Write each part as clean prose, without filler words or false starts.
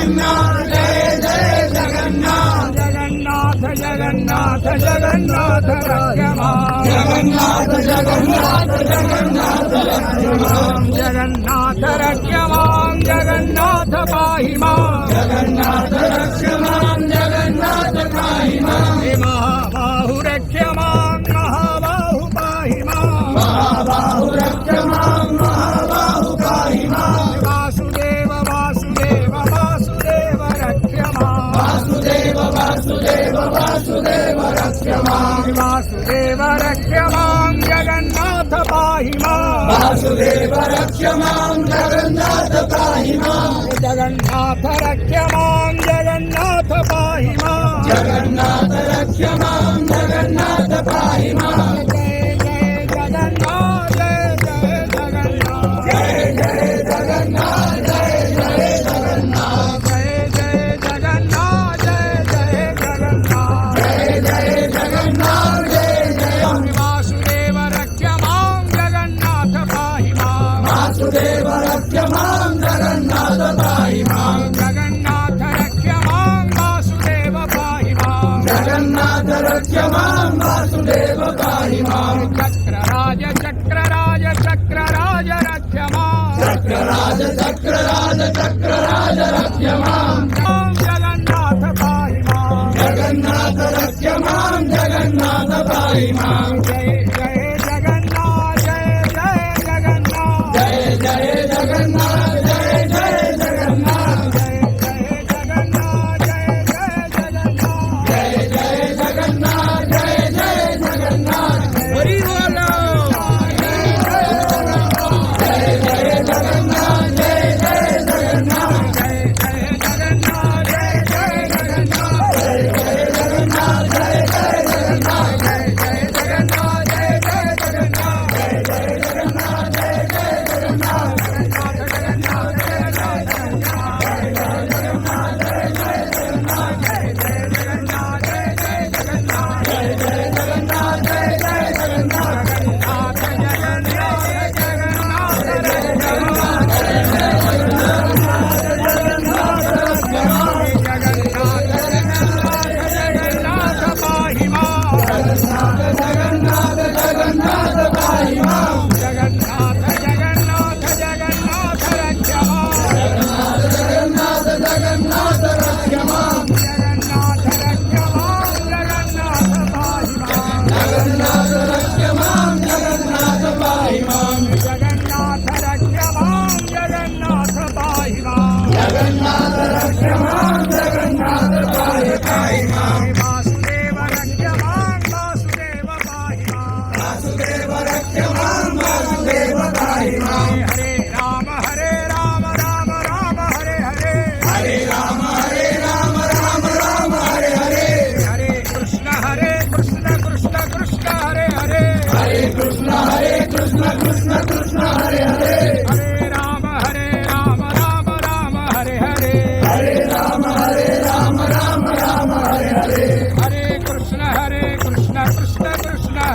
जगन्नाथ जय जय जगन्नाथ जगन्नाथ जगन्नाथ जगन्नाथ रक्षमां जगन्नाथ जगन्नाथ जगन्नाथ रक्षमां जगन्नाथ रक्षमां जगन्नाथ पाहि मां जगन्नाथ रक्षमां जगन्नाथ पाहि मां महाबाहु रक्षमां महाबाहु पाहि मां महाबाहु रक्षमां महाबाहु पाहि मां वासुदेव वासुदेव वासुदेव रक्षमां वासुदेव वासुदेव वासुदेव रक्षमां वासुदेव रक्षमां जगन्नाथ पाहि मां वासुदेव रक्षमां जगन्नाथ पाहि मां जगन्नाथ रक्षमां जगन्नाथ पाहि मां जगन्नाथ रक्षमां जगन्नाथ पाहि मां जय जय जगन्नाथ जय जय जगन्नाथ जय जय जगन्नाथ जय जय जगन्नाथ जय जय जगन्नाथ जय जय जगन्नाथ जय जय जगन्नाथ जय जय वासुदेव रक्षमां जगन्नाथ पाहि मां वासुदेव रक्षमां जगन्नाथ पाहि मां जगन्नाथ रक्षमां वासुदेव पाहि मां जगन्नाथ रक्षमां वासुदेव पाहि मां चक्रराज चक्रराज चक्रराज रक्षमां चक्रराज चक्रराज चक्रराज रक्षमां जगन्नाथ पाहि मां जगन्नाथ रक्षमां जगन्नाथ पाहि मां जय जय जगन्नाथ जय जय जगन्नाथ जय जय जगन्नाथ जय जय जगन्नाथ जय जय जगन्नाथ जय जय जगन्नाथ जय जय जगन्नाथ जय जय जगन्नाथ हरि बोलो जय जय जगन्नाथ जय जय जगन्नाथ जय जय जगन्नाथ जय जय जगन्नाथ जय जय जगन्नाथ जय जय जगन्नाथ जय जय जगन्नाथ जय जय जगन्नाथ जय जय जगन्नाथ जय जय जगन्नाथ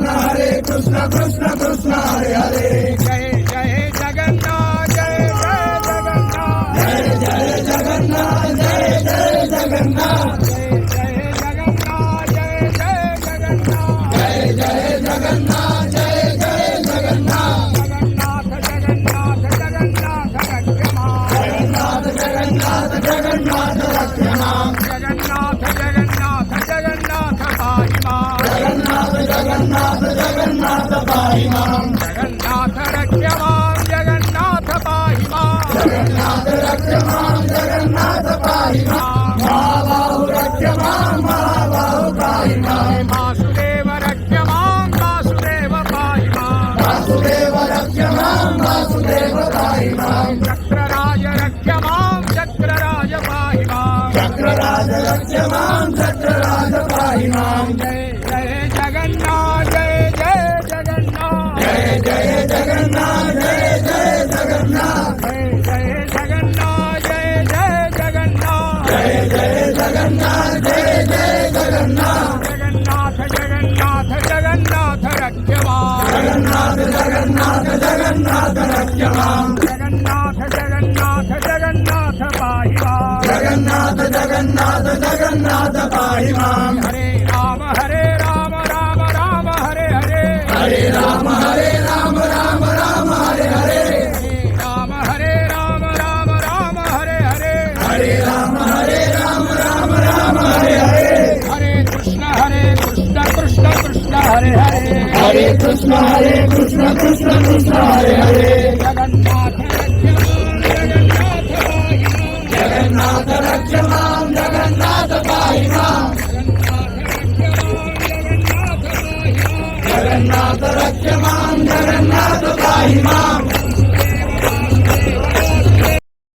कृष्ण कृष्ण हरे हरे जय जय जगन्नाथ जय जय जगन्नाथ जय जय जगन्नाथ जय जय जगन्नाथ जय जय जगन्नाथ जय जय जगन्नाथ जय जय जगन्नाथ जय जय जगन्नाथ जगन्नाथ जगन्नाथ जगन्नाथ रक्षमां जगन्नाथ जगन्नाथ जगन्नाथ रक्षमां जगन्नाथ जगन्नाथ जगन्नाथ पाहि मां जगन्नाथ जगन्नाथ जगन्नाथ पाहि मां जगन्नाथ रक्षमां जगन्नाथ पाहि मां जगन्नाथ रक्षमां जगन्नाथ पाहि मां महाबाहु रक्षमां महाबाहु पाहि मां वासुदेव रक्षमां वासुदेव पाहि मां वासुदेव रक्षमां वासुदेव पाहि मां चक्रराज रक्षमां चक्रराज पाहि मां चक्रराज रक्षमां चक्रराज पाहि मां जय जय जगन्नाथ जय जय जगन्नाथ जय जय जगन्नाथ जय जय जगन्नाथ जय जय जगन्नाथ जय जय जगन्नाथ जय जय जगन्नाथ जय जय जगन्नाथ जगन्नाथ जगन्नाथ जगन्नाथ रक्षमां जगन्नाथ जगन्नाथ जगन्नाथ रक्षमां जगन्नाथ जगन्नाथ जगन्नाथ जगन्नाथ जगन्नाथ पाहि मां हरे राम राम राम हरे हरे हरे राम राम राम हरे हरे हरे राम राम हरे हरे हरे राम राम हरे हरे हरे कृष्ण कृष्ण कृष्ण हरे हरे हरे कृष्ण कृष्ण कृष्ण हरे हरे जगन्नाथ रक्ष मां जगन्नाथ पाहि मां जगन्नाथ रक्ष मां जगन्नाथ पाहि मां